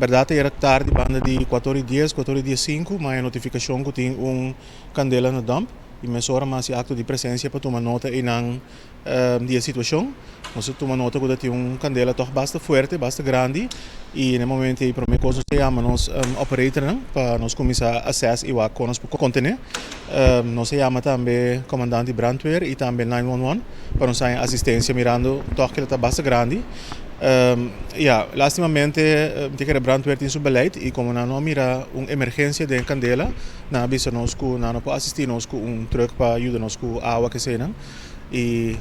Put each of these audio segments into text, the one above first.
verdade era tarde, banda de 14 dias, 5, mas a notificação que tem candela no dump. E me sora mais acto de presença para tomar nota em dia situação. Nós tomamos nota que tem candela toch bastante forte, bastante grande. E no momento aí, para mim, coisa se chama nós operator, para nós começar a acesso e o que nós contener. Nós se chama também comandante brandweer e também 911 para nós ter assistência mirando toch que está bastante grande. Lastimamente, a brandweer tem seu beleid e como não mira uma emergência de candela, na bisa nós que não pode assistir nós com truck para ajudar nós com água que seja. E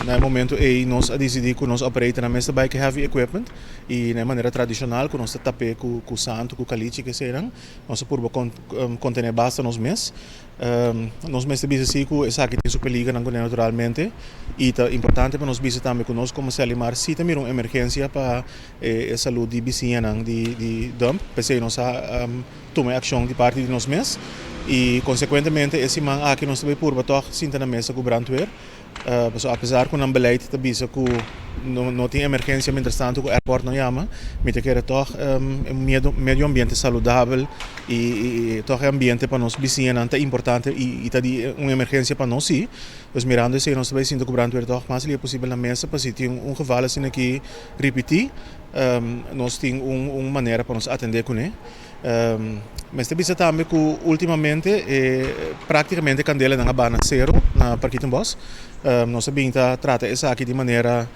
no momento aí nós decidimos que nós operamos na mesa bike heavy equipment e na maneira tradicional que nós tapé com santo, com caliche que seja, nós por contener basta nos mes. Nós mesmo dizemos que essa aqui tem super liga naturalmente e é importante para nós dizer também que nós como se alimar se tem uma emergência para a saúde de vizinha de dump, para nós tomar ação de parte de nós mesmos e consequentemente esse man aqui nós também por bater sinta na mesa com o brandweer. Apesar que o beleid te bisa que não tem emergência, mientras tanto o airport não chama, mas que toch meio ambiente saudável e toch ambiente para nós vizinhos é importante e tá de uma emergência para nós sim. Então mirando isso nós também sinto que o brandweer toch mais é possível na mesa para se tem geval assim aqui repetir, nós tem uma maneira para nós atender com ele. Mas também também que ultimamente praticamente a candela na Habana zero na Parquito Boss. Nós também trata essa aqui de maneira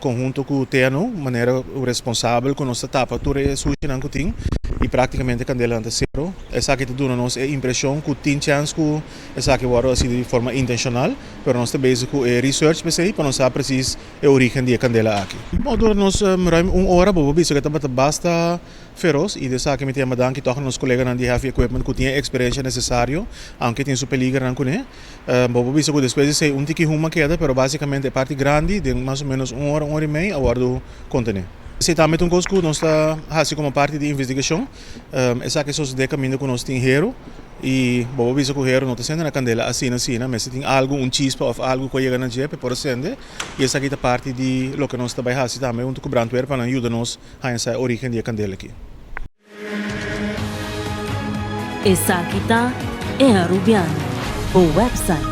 conjunto com o terno, maneira responsável com nossa tapa tudo é solucionando que tem e praticamente a candela anda zero. Essa aqui dá nos a impressão que tem chance que essa aqui vai assim de forma intencional, mas nós também com research para nós saber precis a origem da candela aqui. Bom, dura nós uma hora bobo isso que tá basta feroz e dessa aqui me tem madan que toca nos colegas na de heavy equipment que tinha experiência necessário, aunque tem super liga não conhe. Bobo isso que depois de ser tiki uma queda, pero basicamente a parte grande de mais ou menos uma hora e meia agora do contener. Se também um coisa que nós está assim como parte de investigação, essa que só se caminho que nós tem hero e bobo isso que o hero não está sendo na candela assim, mas se tem algo chispa ou algo que chega na jeep por acender e essa aqui é parte de lo que nós está assim também com o brandweer para ajudar nós a essa origem da candela aqui. Essa aqui é a Rubiano, o website